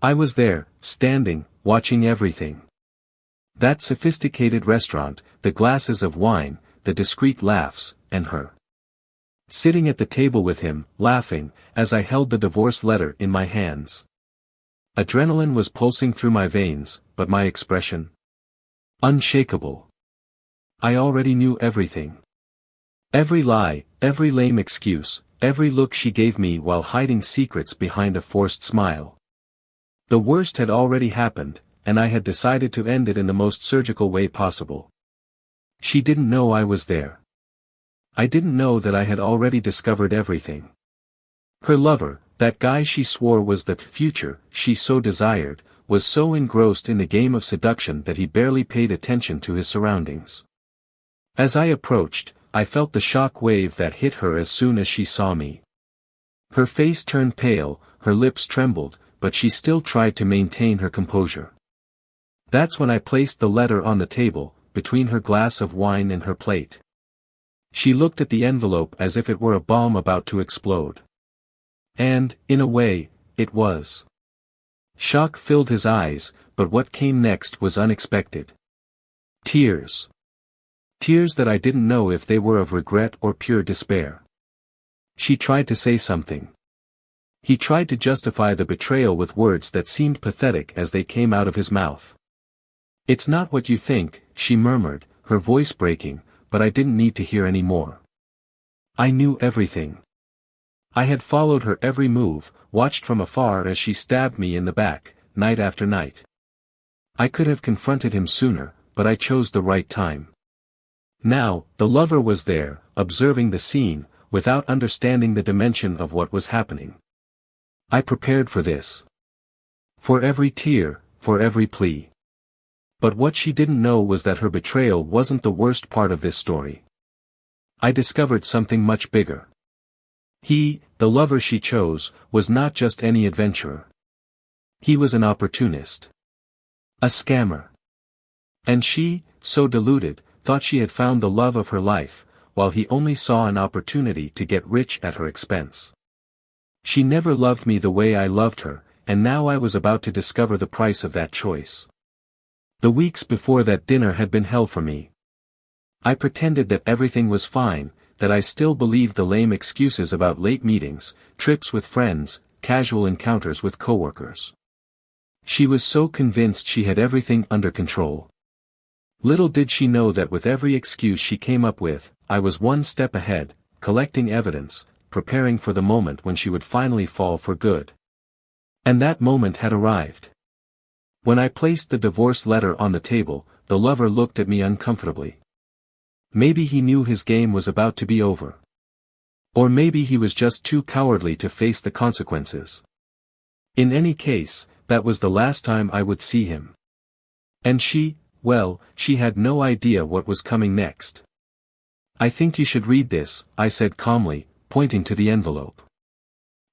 I was there, standing, watching everything. That sophisticated restaurant, the glasses of wine, the discreet laughs, and her. Sitting at the table with him, laughing, as I held the divorce letter in my hands. Adrenaline was pulsing through my veins, but my expression? Unshakable. I already knew everything. Every lie, every lame excuse, every look she gave me while hiding secrets behind a forced smile. The worst had already happened, and I had decided to end it in the most surgical way possible. She didn't know I was there. I didn't know that I had already discovered everything. Her lover, that guy she swore was the future she so desired, was so engrossed in the game of seduction that he barely paid attention to his surroundings. As I approached, I felt the shock wave that hit her as soon as she saw me. Her face turned pale, her lips trembled, but she still tried to maintain her composure. That's when I placed the letter on the table, between her glass of wine and her plate. She looked at the envelope as if it were a bomb about to explode. And, in a way, it was. Shock filled his eyes, but what came next was unexpected. Tears. Tears that I didn't know if they were of regret or pure despair. She tried to say something. He tried to justify the betrayal with words that seemed pathetic as they came out of his mouth. "It's not what you think," she murmured, her voice breaking, but I didn't need to hear any more. I knew everything. I had followed her every move, watched from afar as she stabbed me in the back, night after night. I could have confronted him sooner, but I chose the right time. Now, the lover was there, observing the scene, without understanding the dimension of what was happening. I prepared for this. For every tear, for every plea. But what she didn't know was that her betrayal wasn't the worst part of this story. I discovered something much bigger. He, the lover she chose, was not just any adventurer. He was an opportunist. A scammer. And she, so deluded, thought she had found the love of her life, while he only saw an opportunity to get rich at her expense. She never loved me the way I loved her, and now I was about to discover the price of that choice. The weeks before that dinner had been hell for me. I pretended that everything was fine, that I still believed the lame excuses about late meetings, trips with friends, casual encounters with coworkers. She was so convinced she had everything under control. Little did she know that with every excuse she came up with, I was one step ahead, collecting evidence, preparing for the moment when she would finally fall for good. And that moment had arrived. When I placed the divorce letter on the table, the lover looked at me uncomfortably. Maybe he knew his game was about to be over. Or maybe he was just too cowardly to face the consequences. In any case, that was the last time I would see him. And she, well, she had no idea what was coming next. "I think you should read this," I said calmly, pointing to the envelope.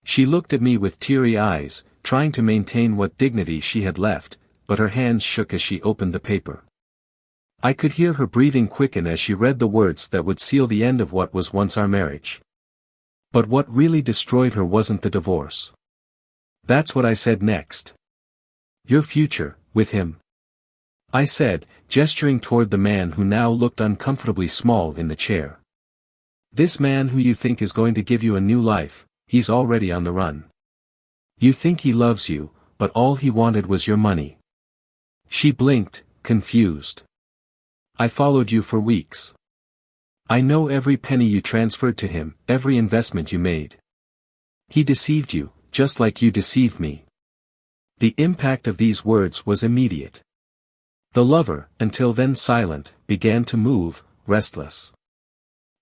She looked at me with teary eyes, trying to maintain what dignity she had left, but her hands shook as she opened the paper. I could hear her breathing quicken as she read the words that would seal the end of what was once our marriage. But what really destroyed her wasn't the divorce. That's what I said next. "Your future, with him," I said, gesturing toward the man who now looked uncomfortably small in the chair. "This man who you think is going to give you a new life, he's already on the run. You think he loves you, but all he wanted was your money." She blinked, confused. "I followed you for weeks. I know every penny you transferred to him, every investment you made. He deceived you, just like you deceived me." The impact of these words was immediate. The lover, until then silent, began to move, restless.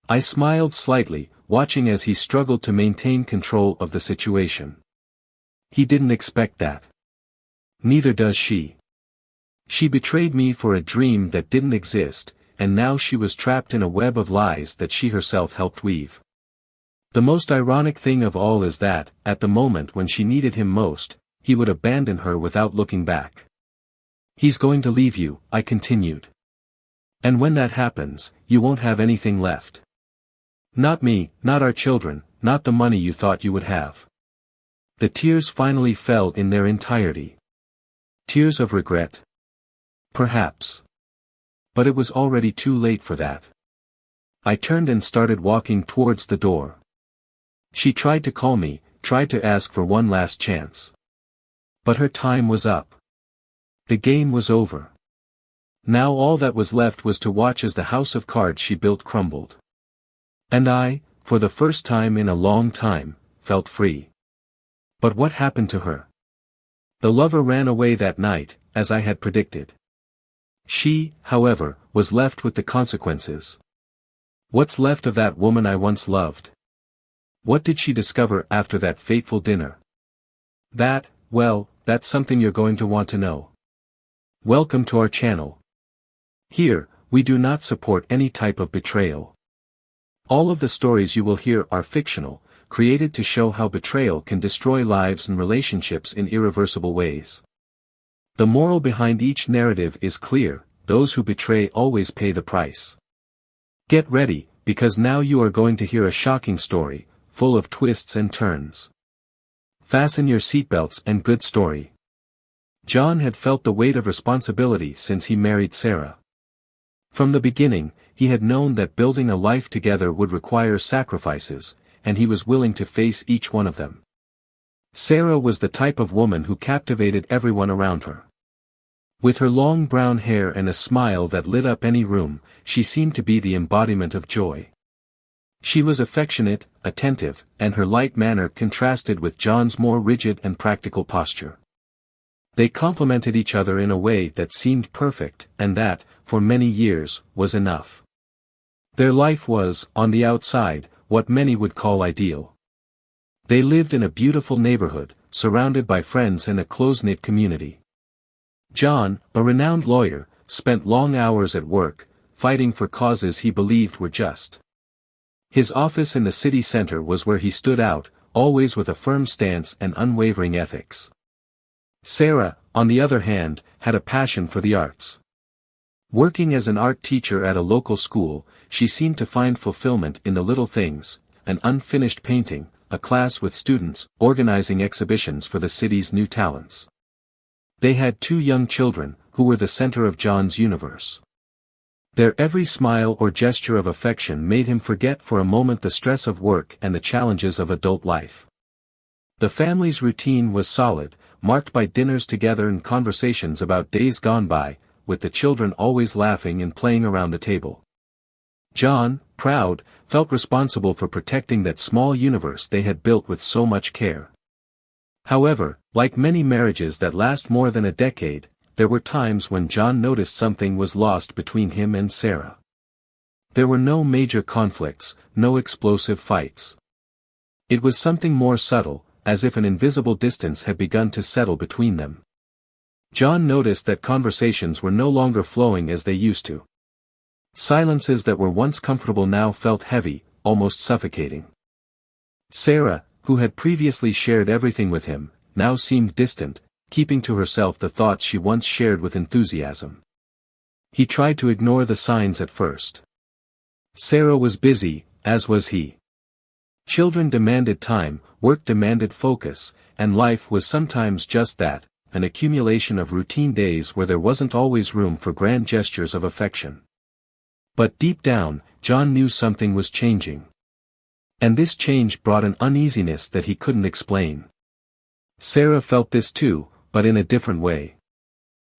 I smiled slightly, watching as he struggled to maintain control of the situation. He didn't expect that. Neither does she. She betrayed me for a dream that didn't exist, and now she was trapped in a web of lies that she herself helped weave. The most ironic thing of all is that, at the moment when she needed him most, he would abandon her without looking back. "He's going to leave you," I continued. "And when that happens, you won't have anything left. Not me, not our children, not the money you thought you would have." The tears finally fell in their entirety. Tears of regret? Perhaps. But it was already too late for that. I turned and started walking towards the door. She tried to call me, tried to ask for one last chance. But her time was up. The game was over. Now all that was left was to watch as the house of cards she built crumbled. And I, for the first time in a long time, felt free. But what happened to her? The lover ran away that night, as I had predicted. She, however, was left with the consequences. What's left of that woman I once loved? What did she discover after that fateful dinner? Well, that's something you're going to want to know. Welcome to our channel. Here, we do not support any type of betrayal. All of the stories you will hear are fictional, created to show how betrayal can destroy lives and relationships in irreversible ways. The moral behind each narrative is clear: those who betray always pay the price. Get ready, because now you are going to hear a shocking story, full of twists and turns. Fasten your seatbelts and good story. John had felt the weight of responsibility since he married Sarah. From the beginning, he had known that building a life together would require sacrifices, and he was willing to face each one of them. Sarah was the type of woman who captivated everyone around her. With her long brown hair and a smile that lit up any room, she seemed to be the embodiment of joy. She was affectionate, attentive, and her light manner contrasted with John's more rigid and practical posture. They complemented each other in a way that seemed perfect, and that, for many years, was enough. Their life was, on the outside, what many would call ideal. They lived in a beautiful neighborhood, surrounded by friends and a close-knit community. John, a renowned lawyer, spent long hours at work, fighting for causes he believed were just. His office in the city center was where he stood out, always with a firm stance and unwavering ethics. Sarah, on the other hand, had a passion for the arts. Working as an art teacher at a local school, she seemed to find fulfillment in the little things: an unfinished painting, a class with students, organizing exhibitions for the city's new talents. They had 2 young children, who were the center of John's universe. Their every smile or gesture of affection made him forget for a moment the stress of work and the challenges of adult life. The family's routine was solid, marked by dinners together and conversations about days gone by, with the children always laughing and playing around the table. John, proud, felt responsible for protecting that small universe they had built with so much care. However, like many marriages that last more than a decade, there were times when John noticed something was lost between him and Sarah. There were no major conflicts, no explosive fights. It was something more subtle, as if an invisible distance had begun to settle between them. John noticed that conversations were no longer flowing as they used to. Silences that were once comfortable now felt heavy, almost suffocating. Sarah, who had previously shared everything with him, now seemed distant, keeping to herself the thoughts she once shared with enthusiasm. He tried to ignore the signs at first. Sarah was busy, as was he. Children demanded time, work demanded focus, and life was sometimes just that, an accumulation of routine days where there wasn't always room for grand gestures of affection. But deep down, John knew something was changing. And this change brought an uneasiness that he couldn't explain. Sarah felt this too, but in a different way.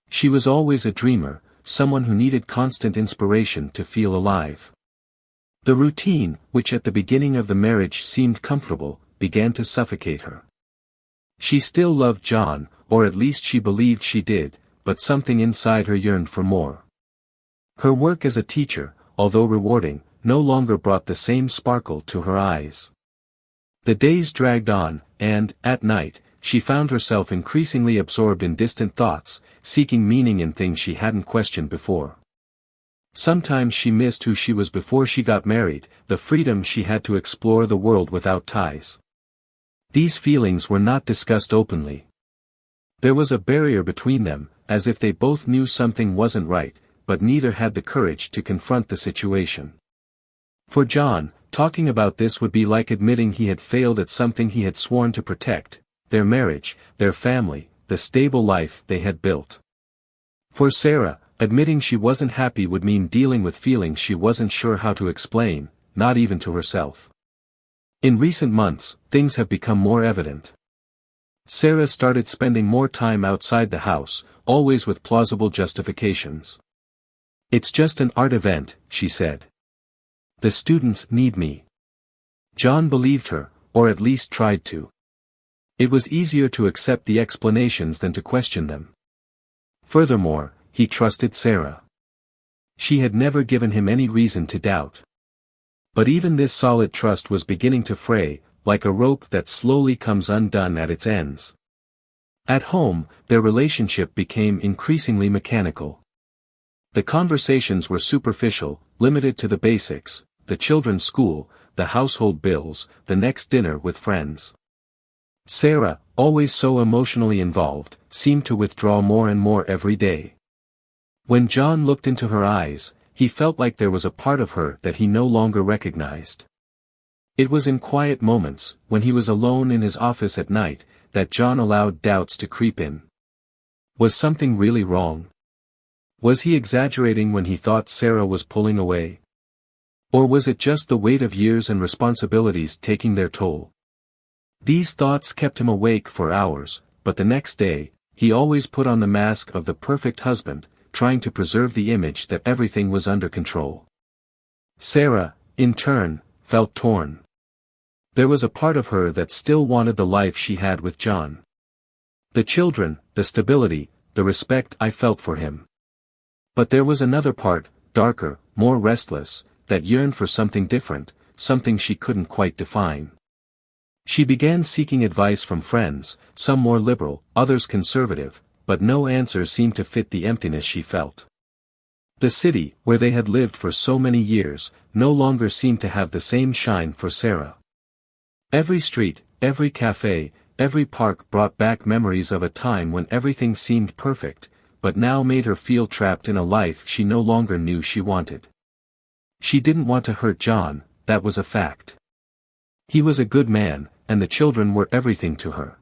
She was always a dreamer, someone who needed constant inspiration to feel alive. The routine, which at the beginning of the marriage seemed comfortable, began to suffocate her. She still loved John, or at least she believed she did, but something inside her yearned for more. Her work as a teacher, although rewarding, no longer brought the same sparkle to her eyes. The days dragged on, and, at night, she found herself increasingly absorbed in distant thoughts, seeking meaning in things she hadn't questioned before. Sometimes she missed who she was before she got married, the freedom she had to explore the world without ties. These feelings were not discussed openly. There was a barrier between them, as if they both knew something wasn't right, but neither had the courage to confront the situation. For John, talking about this would be like admitting he had failed at something he had sworn to protect: their marriage, their family, the stable life they had built. For Sarah, admitting she wasn't happy would mean dealing with feelings she wasn't sure how to explain, not even to herself. In recent months, things have become more evident. Sarah started spending more time outside the house, always with plausible justifications. "It's just an art event," she said. "The students need me." John believed her, or at least tried to. It was easier to accept the explanations than to question them. Furthermore, he trusted Sarah. She had never given him any reason to doubt. But even this solid trust was beginning to fray, like a rope that slowly comes undone at its ends. At home, their relationship became increasingly mechanical. The conversations were superficial, limited to the basics: the children's school, the household bills, the next dinner with friends. Sarah, always so emotionally involved, seemed to withdraw more and more every day. When John looked into her eyes, he felt like there was a part of her that he no longer recognized. It was in quiet moments, when he was alone in his office at night, that John allowed doubts to creep in. Was something really wrong? Was he exaggerating when he thought Sarah was pulling away? Or was it just the weight of years and responsibilities taking their toll? These thoughts kept him awake for hours, but the next day, he always put on the mask of the perfect husband, trying to preserve the image that everything was under control. Sarah, in turn, felt torn. There was a part of her that still wanted the life she had with John. The children, the stability, the respect I felt for him. But there was another part, darker, more restless, that yearned for something different, something she couldn't quite define. She began seeking advice from friends, some more liberal, others conservative, but no answer seemed to fit the emptiness she felt. The city, where they had lived for so many years, no longer seemed to have the same shine for Sarah. Every street, every cafe, every park brought back memories of a time when everything seemed perfect, but now made her feel trapped in a life she no longer knew she wanted. She didn't want to hurt John, that was a fact. He was a good man, and the children were everything to her.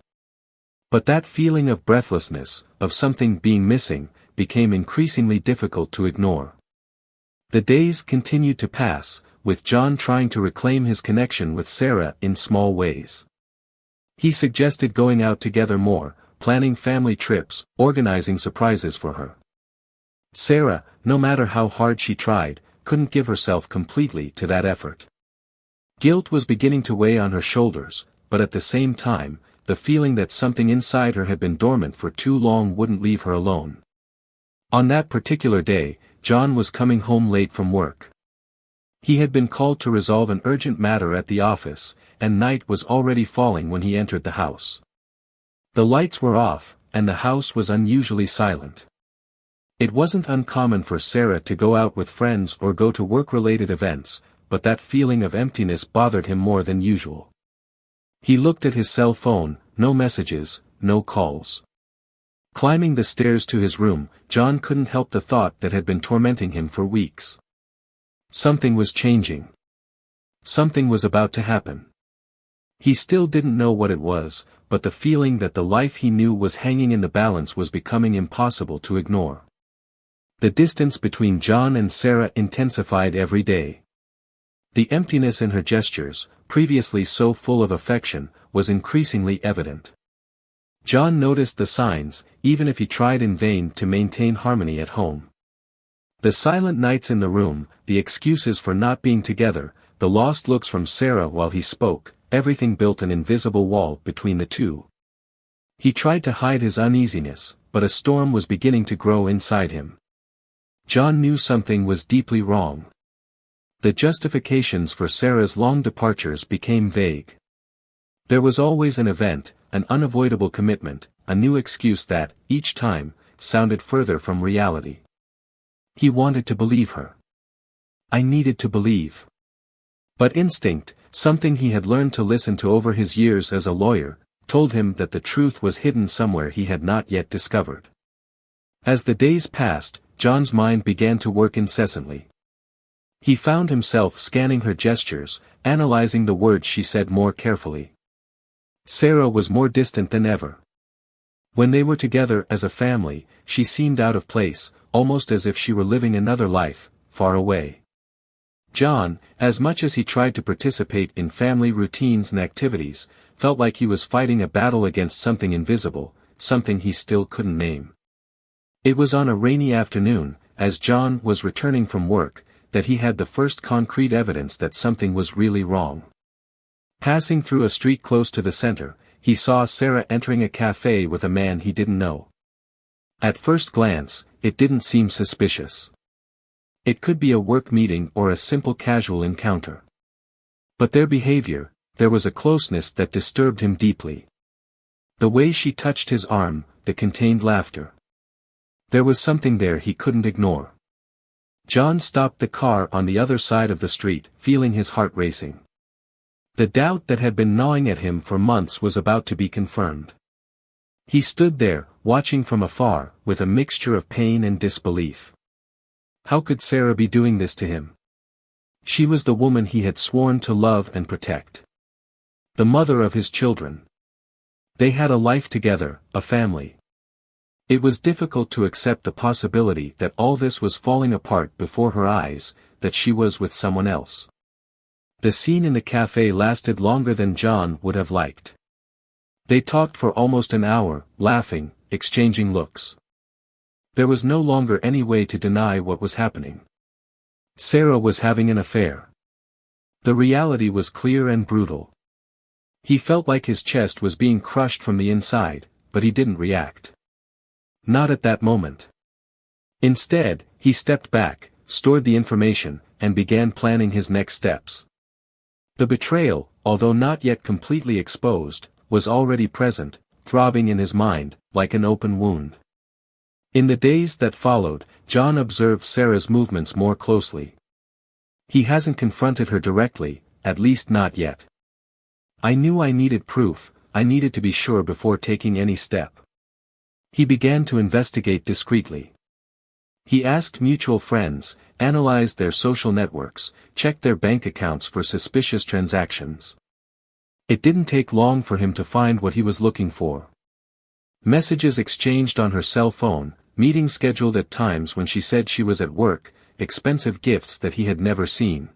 But that feeling of breathlessness, of something being missing, became increasingly difficult to ignore. The days continued to pass, with John trying to reclaim his connection with Sarah in small ways. He suggested going out together more, planning family trips, organizing surprises for her. Sarah, no matter how hard she tried, couldn't give herself completely to that effort. Guilt was beginning to weigh on her shoulders, but at the same time, the feeling that something inside her had been dormant for too long wouldn't leave her alone. On that particular day, John was coming home late from work. He had been called to resolve an urgent matter at the office, and night was already falling when he entered the house. The lights were off, and the house was unusually silent. It wasn't uncommon for Sarah to go out with friends or go to work-related events, but that feeling of emptiness bothered him more than usual. He looked at his cell phone, no messages, no calls. Climbing the stairs to his room, John couldn't help the thought that had been tormenting him for weeks. Something was changing. Something was about to happen. He still didn't know what it was, but the feeling that the life he knew was hanging in the balance was becoming impossible to ignore. The distance between John and Sarah intensified every day. The emptiness in her gestures, previously so full of affection, was increasingly evident. John noticed the signs, even if he tried in vain to maintain harmony at home. The silent nights in the room, the excuses for not being together, the lost looks from Sarah while he spoke, everything built an invisible wall between the two. He tried to hide his uneasiness, but a storm was beginning to grow inside him. John knew something was deeply wrong. The justifications for Sarah's long departures became vague. There was always an event, an unavoidable commitment, a new excuse that, each time, sounded further from reality. He wanted to believe her. I needed to believe. But instinct, something he had learned to listen to over his years as a lawyer, told him that the truth was hidden somewhere he had not yet discovered. As the days passed, John's mind began to work incessantly. He found himself scanning her gestures, analyzing the words she said more carefully. Sarah was more distant than ever. When they were together as a family, she seemed out of place, almost as if she were living another life, far away. John, as much as he tried to participate in family routines and activities, felt like he was fighting a battle against something invisible, something he still couldn't name. It was on a rainy afternoon, as John was returning from work, that he had the first concrete evidence that something was really wrong. Passing through a street close to the center, he saw Sarah entering a cafe with a man he didn't know. At first glance, it didn't seem suspicious. It could be a work meeting or a simple casual encounter. But their behavior, there was a closeness that disturbed him deeply. The way she touched his arm, the contained laughter. There was something there he couldn't ignore. John stopped the car on the other side of the street, feeling his heart racing. The doubt that had been gnawing at him for months was about to be confirmed. He stood there, watching from afar, with a mixture of pain and disbelief. How could Sarah be doing this to him? She was the woman he had sworn to love and protect. The mother of his children. They had a life together, a family. It was difficult to accept the possibility that all this was falling apart before her eyes, that she was with someone else. The scene in the cafe lasted longer than John would have liked. They talked for almost an hour, laughing, exchanging looks. There was no longer any way to deny what was happening. Sarah was having an affair. The reality was clear and brutal. He felt like his chest was being crushed from the inside, but he didn't react. Not at that moment. Instead, he stepped back, stored the information, and began planning his next steps. The betrayal, although not yet completely exposed, was already present, throbbing in his mind, like an open wound. In the days that followed, John observed Sarah's movements more closely. He hasn't confronted her directly, at least not yet. I knew I needed proof, I needed to be sure before taking any step. He began to investigate discreetly. He asked mutual friends, analyzed their social networks, checked their bank accounts for suspicious transactions. It didn't take long for him to find what he was looking for. Messages exchanged on her cell phone, meetings scheduled at times when she said she was at work, expensive gifts that he had never seen.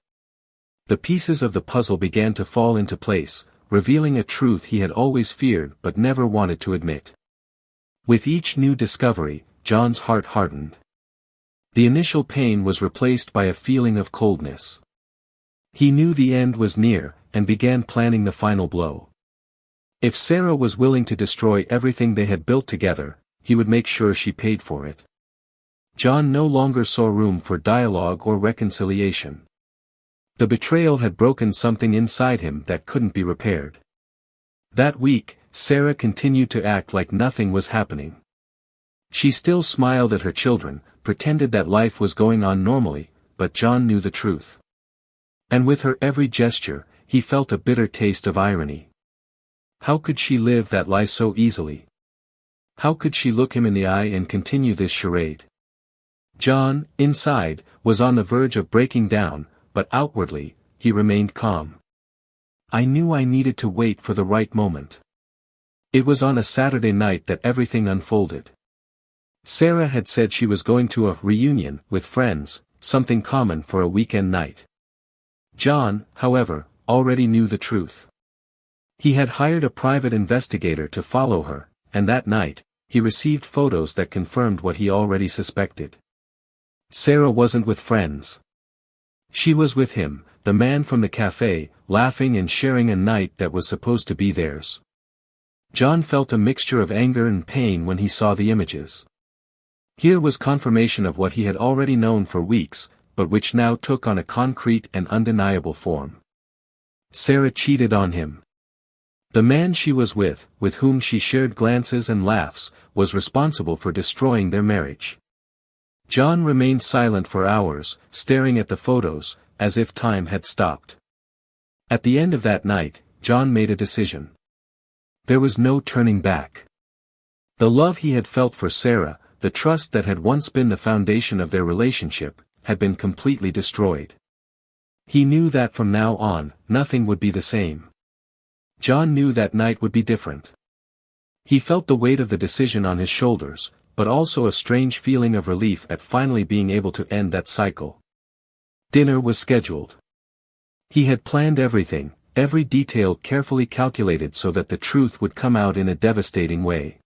The pieces of the puzzle began to fall into place, revealing a truth he had always feared but never wanted to admit. With each new discovery, John's heart hardened. The initial pain was replaced by a feeling of coldness. He knew the end was near, and began planning the final blow. If Sarah was willing to destroy everything they had built together, he would make sure she paid for it. John no longer saw room for dialogue or reconciliation. The betrayal had broken something inside him that couldn't be repaired. That week, Sarah continued to act like nothing was happening. She still smiled at her children, pretended that life was going on normally, but John knew the truth. And with her every gesture, he felt a bitter taste of irony. How could she live that lie so easily? How could she look him in the eye and continue this charade? John, inside, was on the verge of breaking down, but outwardly, he remained calm. I knew I needed to wait for the right moment. It was on a Saturday night that everything unfolded. Sarah had said she was going to a reunion with friends, something common for a weekend night. John, however, already knew the truth. He had hired a private investigator to follow her, and that night, he received photos that confirmed what he already suspected. Sarah wasn't with friends. She was with him, the man from the cafe, laughing and sharing a night that was supposed to be theirs. John felt a mixture of anger and pain when he saw the images. Here was confirmation of what he had already known for weeks, but which now took on a concrete and undeniable form. Sarah cheated on him. The man she was with whom she shared glances and laughs, was responsible for destroying their marriage. John remained silent for hours, staring at the photos, as if time had stopped. At the end of that night, John made a decision. There was no turning back. The love he had felt for Sarah, the trust that had once been the foundation of their relationship, had been completely destroyed. He knew that from now on, nothing would be the same. John knew that night would be different. He felt the weight of the decision on his shoulders, but also a strange feeling of relief at finally being able to end that cycle. Dinner was scheduled. He had planned everything, every detail carefully calculated so that the truth would come out in a devastating way.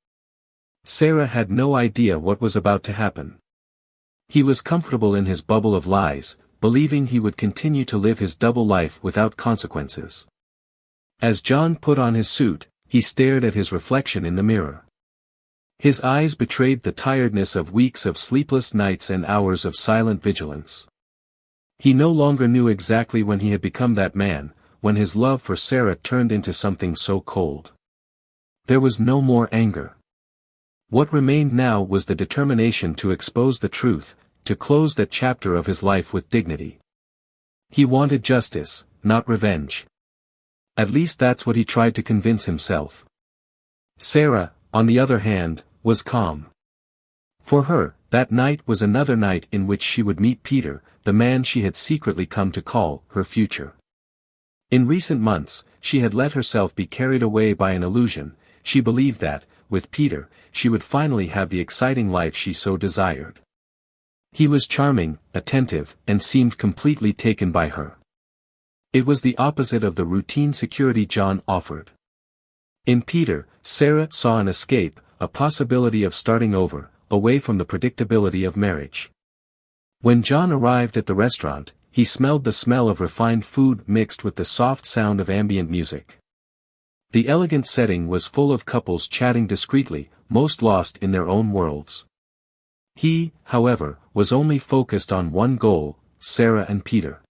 Sarah had no idea what was about to happen. He was comfortable in his bubble of lies, believing he would continue to live his double life without consequences. As John put on his suit, he stared at his reflection in the mirror. His eyes betrayed the tiredness of weeks of sleepless nights and hours of silent vigilance. He no longer knew exactly when he had become that man, when his love for Sarah turned into something so cold. There was no more anger. What remained now was the determination to expose the truth, to close that chapter of his life with dignity. He wanted justice, not revenge. At least that's what he tried to convince himself. Sarah, on the other hand, was calm. For her, that night was another night in which she would meet Peter, the man she had secretly come to call her future. In recent months, she had let herself be carried away by an illusion. She believed that, with Peter, she would finally have the exciting life she so desired. He was charming, attentive, and seemed completely taken by her. It was the opposite of the routine security John offered. In Peter, Sarah saw an escape, a possibility of starting over, away from the predictability of marriage. When John arrived at the restaurant, he smelled the smell of refined food mixed with the soft sound of ambient music. The elegant setting was full of couples chatting discreetly, most lost in their own worlds. He, however, was only focused on one goal, Sarah and Peter.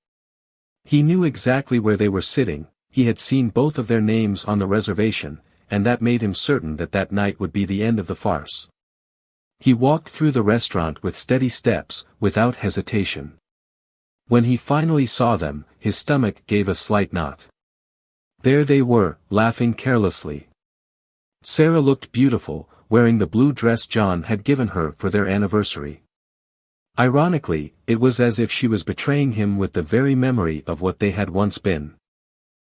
He knew exactly where they were sitting, he had seen both of their names on the reservation, and that made him certain that that night would be the end of the farce. He walked through the restaurant with steady steps, without hesitation. When he finally saw them, his stomach gave a slight knot. There they were, laughing carelessly. Sarah looked beautiful, wearing the blue dress John had given her for their anniversary. Ironically, it was as if she was betraying him with the very memory of what they had once been.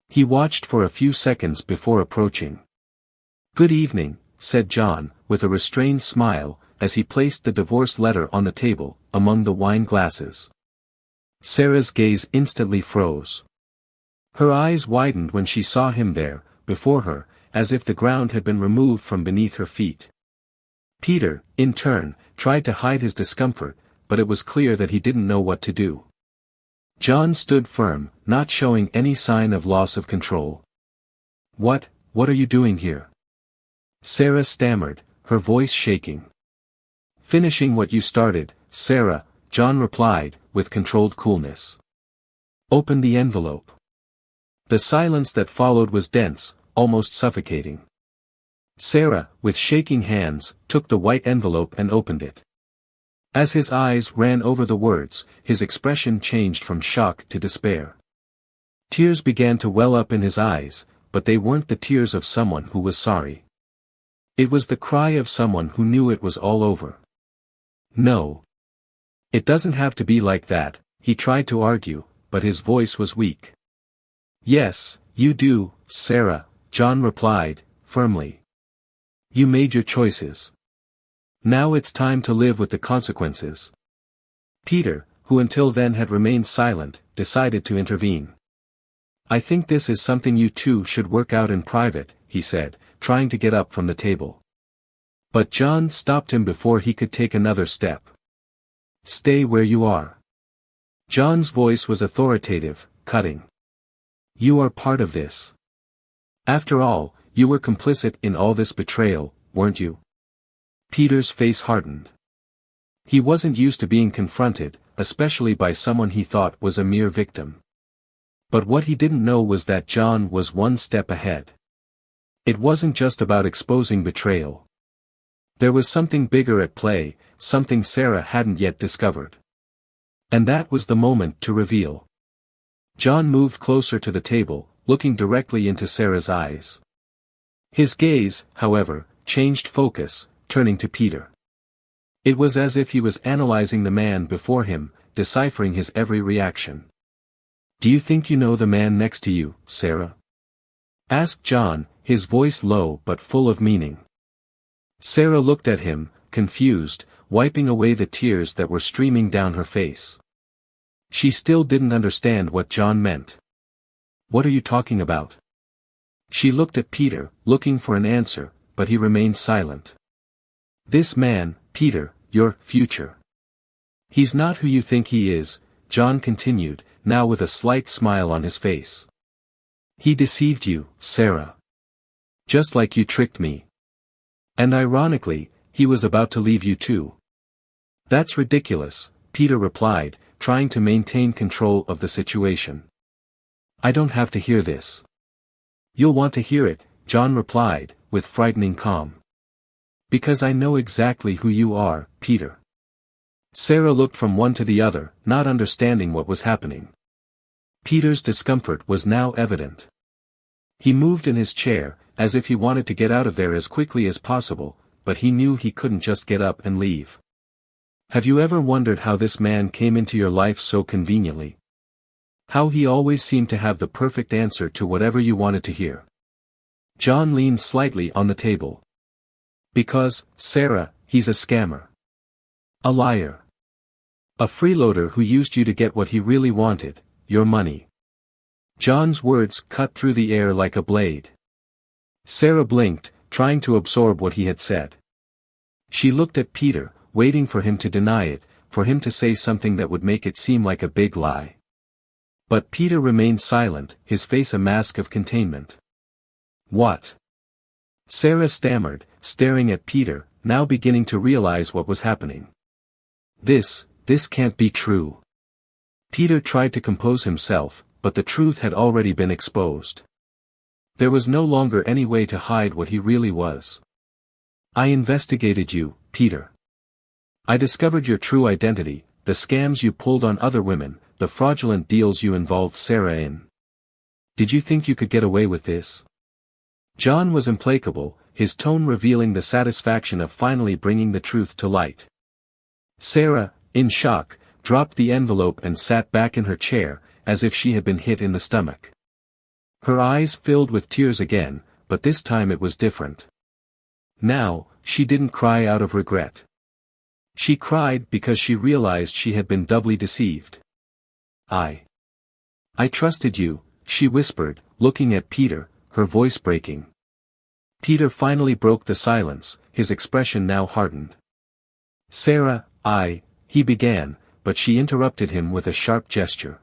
He watched for a few seconds before approaching. "Good evening," said John, with a restrained smile, as he placed the divorce letter on the table, among the wine glasses. Sarah's gaze instantly froze. Her eyes widened when she saw him there, before her, as if the ground had been removed from beneath her feet. Peter, in turn, tried to hide his discomfort, but it was clear that he didn't know what to do. John stood firm, not showing any sign of loss of control. What are you doing here?" Sarah stammered, her voice shaking. "Finishing what you started, Sarah," John replied, with controlled coolness. "Open the envelope." The silence that followed was dense, almost suffocating. Sarah, with shaking hands, took the white envelope and opened it. As his eyes ran over the words, his expression changed from shock to despair. Tears began to well up in his eyes, but they weren't the tears of someone who was sorry. It was the cry of someone who knew it was all over. "No. It doesn't have to be like that," he tried to argue, but his voice was weak. "Yes, you do, Sarah," John replied, firmly. "You made your choices. Now it's time to live with the consequences." Peter, who until then had remained silent, decided to intervene. "I think this is something you two should work out in private," he said, trying to get up from the table. But John stopped him before he could take another step. "Stay where you are." John's voice was authoritative, cutting. "You are part of this. After all, you were complicit in all this betrayal, weren't you?" Peter's face hardened. He wasn't used to being confronted, especially by someone he thought was a mere victim. But what he didn't know was that John was one step ahead. It wasn't just about exposing betrayal. There was something bigger at play, something Sarah hadn't yet discovered. And that was the moment to reveal. John moved closer to the table, looking directly into Sarah's eyes. His gaze, however, changed focus, turning to Peter. It was as if he was analyzing the man before him, deciphering his every reaction. "Do you think you know the man next to you, Sarah?" asked John, his voice low but full of meaning. Sarah looked at him, confused, wiping away the tears that were streaming down her face. She still didn't understand what John meant. "What are you talking about?" She looked at Peter, looking for an answer, but he remained silent. "This man, Peter, your future. He's not who you think he is," John continued, now with a slight smile on his face. "He deceived you, Sarah. Just like you tricked me. And ironically, he was about to leave you too." "That's ridiculous," Peter replied, trying to maintain control of the situation. "I don't have to hear this." "You'll want to hear it," John replied, with frightening calm. "Because I know exactly who you are, Peter." Sarah looked from one to the other, not understanding what was happening. Peter's discomfort was now evident. He moved in his chair, as if he wanted to get out of there as quickly as possible, but he knew he couldn't just get up and leave. "Have you ever wondered how this man came into your life so conveniently? How he always seemed to have the perfect answer to whatever you wanted to hear?" John leaned slightly on the table. "Because, Sarah, he's a scammer. A liar. A freeloader who used you to get what he really wanted, your money." John's words cut through the air like a blade. Sarah blinked, trying to absorb what he had said. She looked at Peter, waiting for him to deny it, for him to say something that would make it seem like a big lie. But Peter remained silent, his face a mask of containment. "What?" Sarah stammered, staring at Peter, now beginning to realize what was happening. This can't be true." Peter tried to compose himself, but the truth had already been exposed. There was no longer any way to hide what he really was. "I investigated you, Peter. I discovered your true identity, the scams you pulled on other women, the fraudulent deals you involved Sarah in. Did you think you could get away with this?" John was implacable, his tone revealing the satisfaction of finally bringing the truth to light. Sarah, in shock, dropped the envelope and sat back in her chair, as if she had been hit in the stomach. Her eyes filled with tears again, but this time it was different. Now, she didn't cry out of regret. She cried because she realized she had been doubly deceived. I trusted you," she whispered, looking at Peter, her voice breaking. Peter finally broke the silence, his expression now hardened. "Sarah, he began, but she interrupted him with a sharp gesture.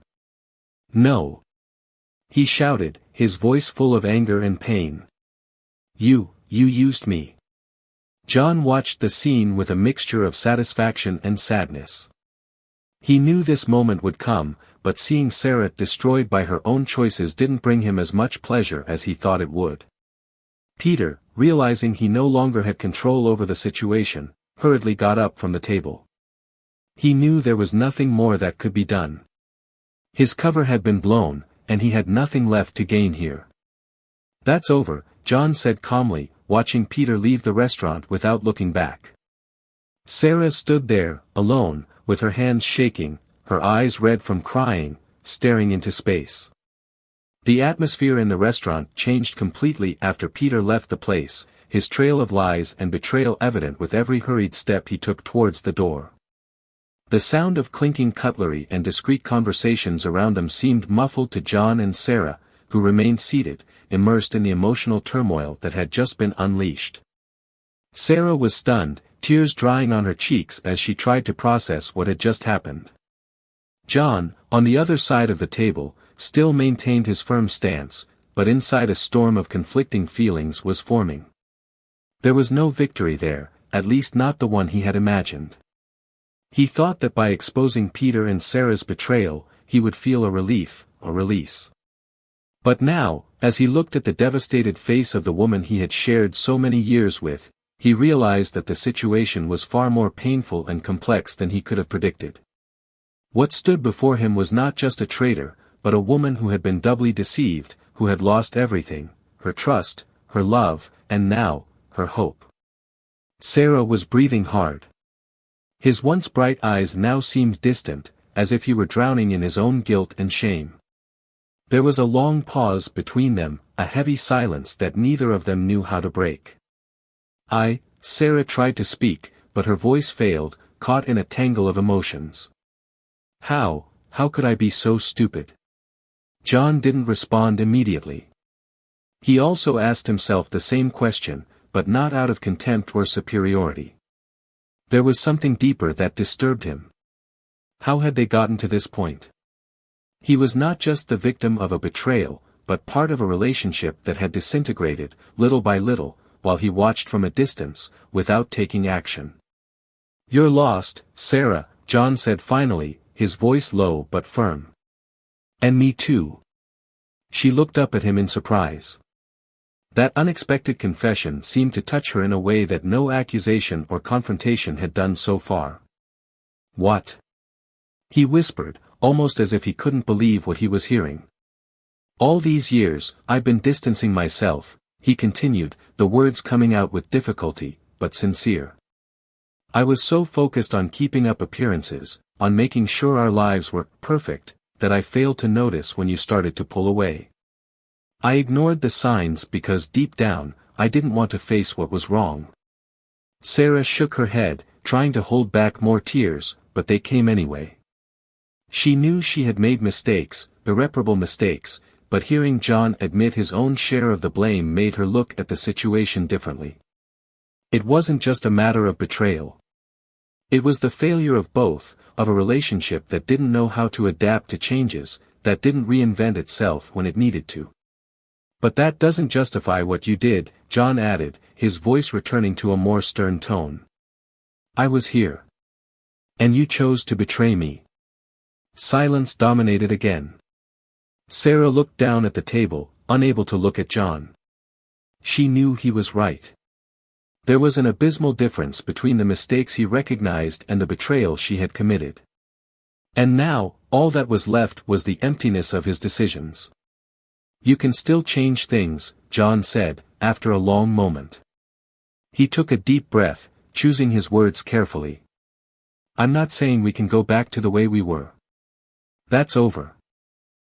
"No!" he shouted, his voice full of anger and pain. You used me." John watched the scene with a mixture of satisfaction and sadness. He knew this moment would come, but seeing Sarah destroyed by her own choices didn't bring him as much pleasure as he thought it would. Peter, realizing he no longer had control over the situation, hurriedly got up from the table. He knew there was nothing more that could be done. His cover had been blown, and he had nothing left to gain here. "That's over," John said calmly, watching Peter leave the restaurant without looking back. Sarah stood there, alone, with her hands shaking, her eyes red from crying, staring into space. The atmosphere in the restaurant changed completely after Peter left the place, his trail of lies and betrayal evident with every hurried step he took towards the door. The sound of clinking cutlery and discreet conversations around them seemed muffled to John and Sarah, who remained seated, immersed in the emotional turmoil that had just been unleashed. Sarah was stunned, tears drying on her cheeks as she tried to process what had just happened. John, on the other side of the table, still maintained his firm stance, but inside a storm of conflicting feelings was forming. There was no victory there, at least not the one he had imagined. He thought that by exposing Peter and Sarah's betrayal, he would feel a relief, a release. But now, as he looked at the devastated face of the woman he had shared so many years with, he realized that the situation was far more painful and complex than he could have predicted. What stood before him was not just a traitor, but a woman who had been doubly deceived, who had lost everything, her trust, her love, and now, her hope. Sarah was breathing hard. His once bright eyes now seemed distant, as if he were drowning in his own guilt and shame. There was a long pause between them, a heavy silence that neither of them knew how to break. Sarah tried to speak, but her voice failed, caught in a tangle of emotions. How could I be so stupid? John didn't respond immediately. He also asked himself the same question, but not out of contempt or superiority. There was something deeper that disturbed him. How had they gotten to this point? He was not just the victim of a betrayal, but part of a relationship that had disintegrated, little by little, while he watched from a distance, without taking action. "You're lost, Sarah," John said finally, his voice low but firm. "And me too." She looked up at him in surprise. That unexpected confession seemed to touch her in a way that no accusation or confrontation had done so far. "What?" he whispered, almost as if he couldn't believe what he was hearing. "All these years, I've been distancing myself," he continued, the words coming out with difficulty, but sincere. "I was so focused on keeping up appearances, on making sure our lives were perfect, that I failed to notice when you started to pull away. I ignored the signs because deep down, I didn't want to face what was wrong." Sarah shook her head, trying to hold back more tears, but they came anyway. She knew she had made mistakes, irreparable mistakes, but hearing John admit his own share of the blame made her look at the situation differently. It wasn't just a matter of betrayal. It was the failure of both, of a relationship that didn't know how to adapt to changes, that didn't reinvent itself when it needed to. "But that doesn't justify what you did," John added, his voice returning to a more stern tone. "I was here. And you chose to betray me." Silence dominated again. Sarah looked down at the table, unable to look at John. She knew he was right. There was an abysmal difference between the mistakes he recognized and the betrayal she had committed. And now, all that was left was the emptiness of his decisions. "You can still change things," John said, after a long moment. He took a deep breath, choosing his words carefully. "I'm not saying we can go back to the way we were. That's over.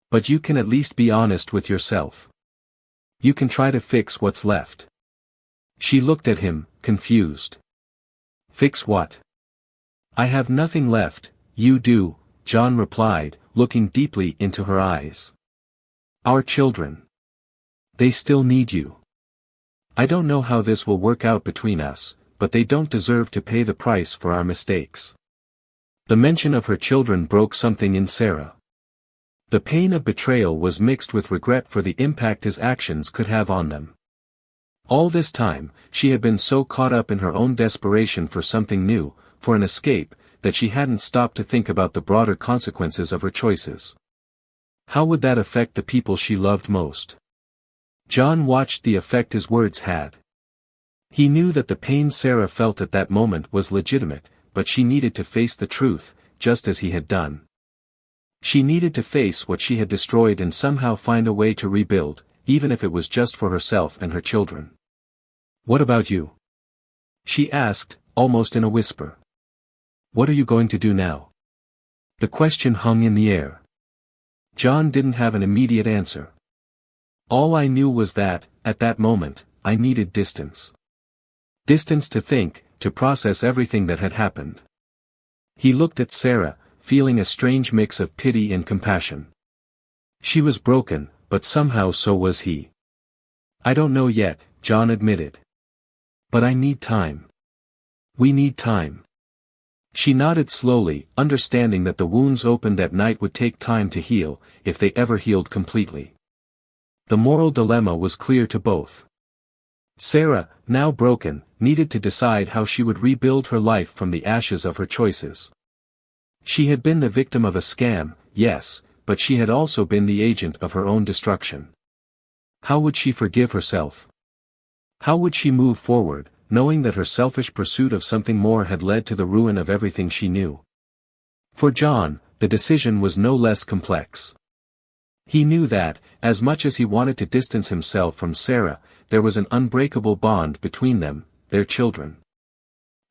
But you can at least be honest with yourself. You can try to fix what's left." She looked at him, confused. "Fix what?" "I have nothing left, you do," John replied, looking deeply into her eyes. "Our children. They still need you. I don't know how this will work out between us, but they don't deserve to pay the price for our mistakes." The mention of her children broke something in Sarah. The pain of betrayal was mixed with regret for the impact his actions could have on them. All this time, she had been so caught up in her own desperation for something new, for an escape, that she hadn't stopped to think about the broader consequences of her choices. How would that affect the people she loved most? John watched the effect his words had. He knew that the pain Sarah felt at that moment was legitimate, but she needed to face the truth, just as he had done. She needed to face what she had destroyed and somehow find a way to rebuild, even if it was just for herself and her children. "What about you?" she asked, almost in a whisper. "What are you going to do now?" The question hung in the air. John didn't have an immediate answer. "All I knew was that, at that moment, I needed distance. Distance to think, to process everything that had happened." He looked at Sarah, feeling a strange mix of pity and compassion. She was broken, but somehow so was he. "I don't know yet," John admitted. "But I need time. We need time." She nodded slowly, understanding that the wounds opened at night would take time to heal, if they ever healed completely. The moral dilemma was clear to both. Sarah, now broken, needed to decide how she would rebuild her life from the ashes of her choices. She had been the victim of a scam, yes, but she had also been the agent of her own destruction. How would she forgive herself? How would she move forward, knowing that her selfish pursuit of something more had led to the ruin of everything she knew? For John, the decision was no less complex. He knew that, as much as he wanted to distance himself from Sarah, there was an unbreakable bond between them, their children.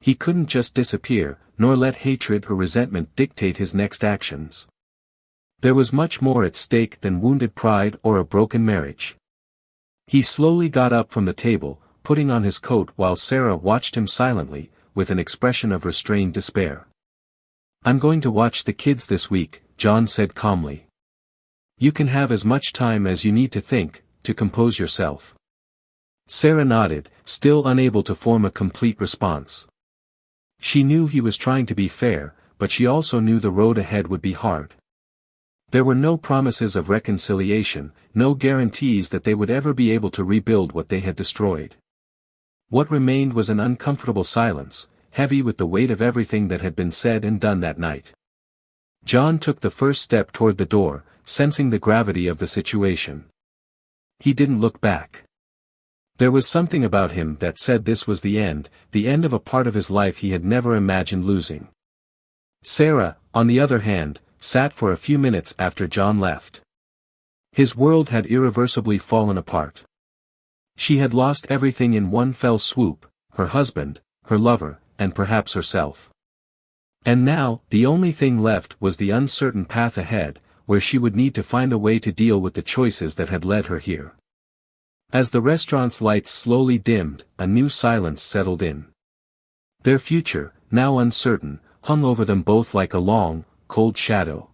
He couldn't just disappear, nor let hatred or resentment dictate his next actions. There was much more at stake than wounded pride or a broken marriage. He slowly got up from the table, putting on his coat while Sarah watched him silently, with an expression of restrained despair. "I'm going to watch the kids this week," John said calmly. "You can have as much time as you need to think, to compose yourself." Sarah nodded, still unable to form a complete response. She knew he was trying to be fair, but she also knew the road ahead would be hard. There were no promises of reconciliation, no guarantees that they would ever be able to rebuild what they had destroyed. What remained was an uncomfortable silence, heavy with the weight of everything that had been said and done that night. John took the first step toward the door, sensing the gravity of the situation. He didn't look back. There was something about him that said this was the end of a part of his life he had never imagined losing. Sarah, on the other hand, sat for a few minutes after John left. His world had irreversibly fallen apart. She had lost everything in one fell swoop, her husband, her lover, and perhaps herself. And now, the only thing left was the uncertain path ahead, where she would need to find a way to deal with the choices that had led her here. As the restaurant's lights slowly dimmed, a new silence settled in. Their future, now uncertain, hung over them both like a long, cold shadow.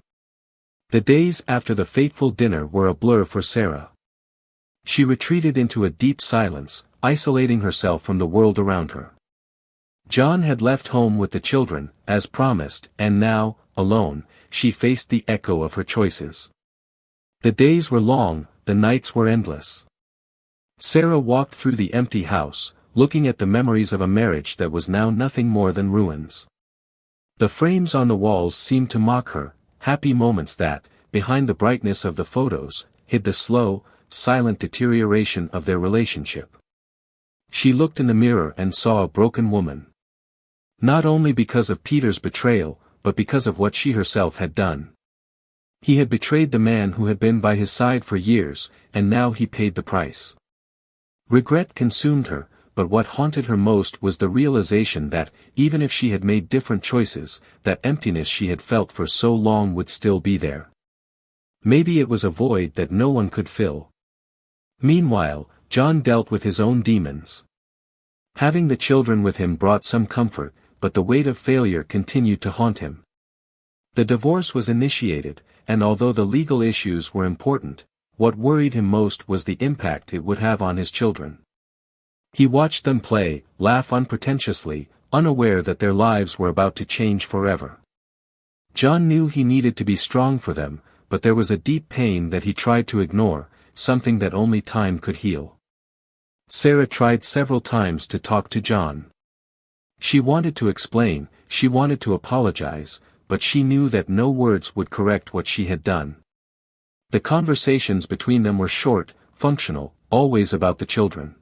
The days after the fateful dinner were a blur for Sarah. She retreated into a deep silence, isolating herself from the world around her. John had left home with the children, as promised, and now, alone, she faced the echo of her choices. The days were long, the nights were endless. Sarah walked through the empty house, looking at the memories of a marriage that was now nothing more than ruins. The frames on the walls seemed to mock her, happy moments that, behind the brightness of the photos, hid the slow, silent deterioration of their relationship. She looked in the mirror and saw a broken woman. Not only because of Peter's betrayal, but because of what she herself had done. He had betrayed the man who had been by his side for years, and now he paid the price. Regret consumed her, but what haunted her most was the realization that, even if she had made different choices, that emptiness she had felt for so long would still be there. Maybe it was a void that no one could fill. Meanwhile, John dealt with his own demons. Having the children with him brought some comfort, but the weight of failure continued to haunt him. The divorce was initiated, and although the legal issues were important, what worried him most was the impact it would have on his children. He watched them play, laugh unpretentiously, unaware that their lives were about to change forever. John knew he needed to be strong for them, but there was a deep pain that he tried to ignore, something that only time could heal. Sarah tried several times to talk to John. She wanted to explain, she wanted to apologize, but she knew that no words would correct what she had done. The conversations between them were short, functional, always about the children.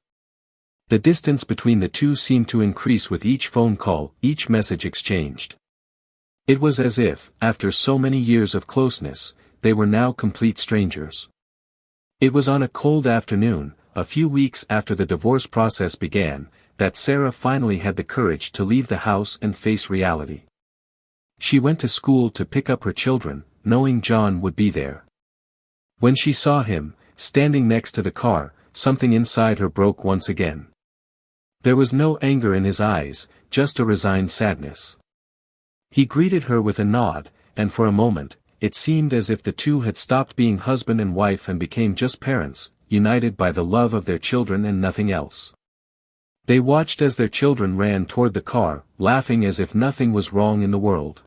The distance between the two seemed to increase with each phone call, each message exchanged. It was as if, after so many years of closeness, they were now complete strangers. It was on a cold afternoon, a few weeks after the divorce process began, that Sarah finally had the courage to leave the house and face reality. She went to school to pick up her children, knowing John would be there. When she saw him, standing next to the car, something inside her broke once again. There was no anger in his eyes, just a resigned sadness. He greeted her with a nod, and for a moment, it seemed as if the two had stopped being husband and wife and became just parents, united by the love of their children and nothing else. They watched as their children ran toward the car, laughing as if nothing was wrong in the world.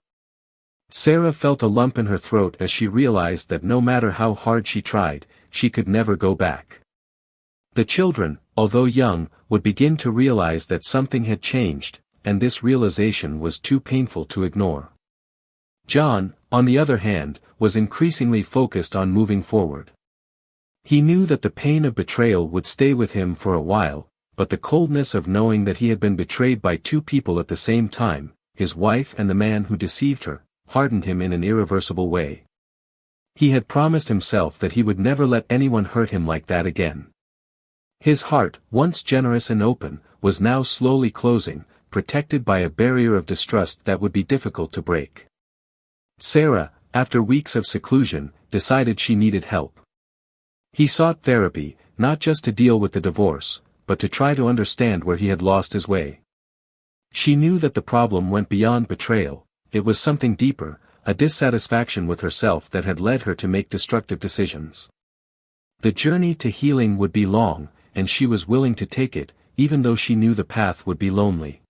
Sarah felt a lump in her throat as she realized that no matter how hard she tried, she could never go back. The children, although young, would begin to realize that something had changed, and this realization was too painful to ignore. John, on the other hand, was increasingly focused on moving forward. He knew that the pain of betrayal would stay with him for a while, but the coldness of knowing that he had been betrayed by two people at the same time, his wife and the man who deceived her, hardened him in an irreversible way. He had promised himself that he would never let anyone hurt him like that again. His heart, once generous and open, was now slowly closing, protected by a barrier of distrust that would be difficult to break. Sarah, after weeks of seclusion, decided she needed help. He sought therapy, not just to deal with the divorce, but to try to understand where he had lost his way. She knew that the problem went beyond betrayal, it was something deeper, a dissatisfaction with herself that had led her to make destructive decisions. The journey to healing would be long, and she was willing to take it, even though she knew the path would be lonely.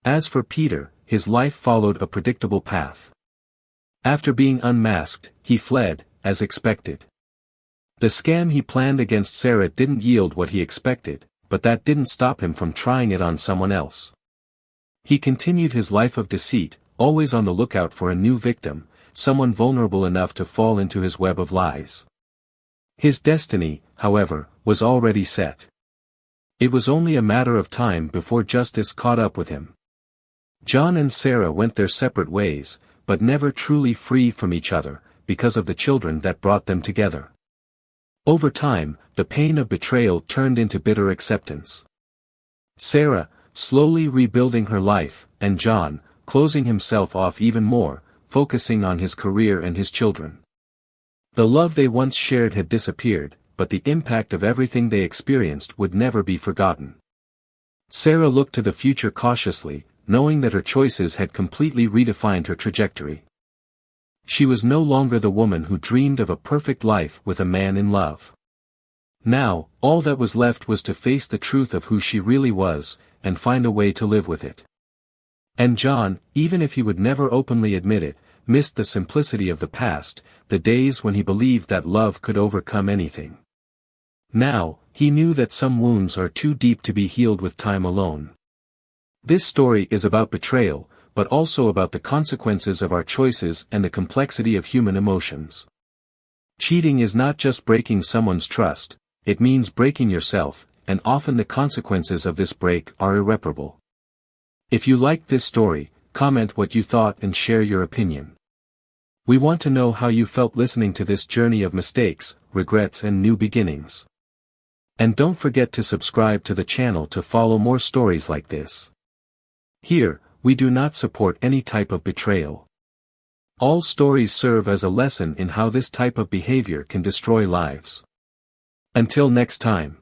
As for Peter, his life followed a predictable path. After being unmasked, he fled, as expected. The scam he planned against Sarah didn't yield what he expected, but that didn't stop him from trying it on someone else. He continued his life of deceit, always on the lookout for a new victim, someone vulnerable enough to fall into his web of lies. His destiny, however, was already set. It was only a matter of time before justice caught up with him. John and Sarah went their separate ways, but never truly free from each other, because of the children that brought them together. Over time, the pain of betrayal turned into bitter acceptance. Sarah, slowly rebuilding her life, and John, closing himself off even more, focusing on his career and his children. The love they once shared had disappeared, but the impact of everything they experienced would never be forgotten. Sarah looked to the future cautiously, knowing that her choices had completely redefined her trajectory. She was no longer the woman who dreamed of a perfect life with a man in love. Now, all that was left was to face the truth of who she really was, and find a way to live with it. And John, even if he would never openly admit it, missed the simplicity of the past, the days when he believed that love could overcome anything. Now, he knew that some wounds are too deep to be healed with time alone. This story is about betrayal, but also about the consequences of our choices and the complexity of human emotions. Cheating is not just breaking someone's trust, it means breaking yourself, and often the consequences of this break are irreparable. If you liked this story, comment what you thought and share your opinion. We want to know how you felt listening to this journey of mistakes, regrets and new beginnings. And don't forget to subscribe to the channel to follow more stories like this. Here, we do not support any type of betrayal. All stories serve as a lesson in how this type of behavior can destroy lives. Until next time.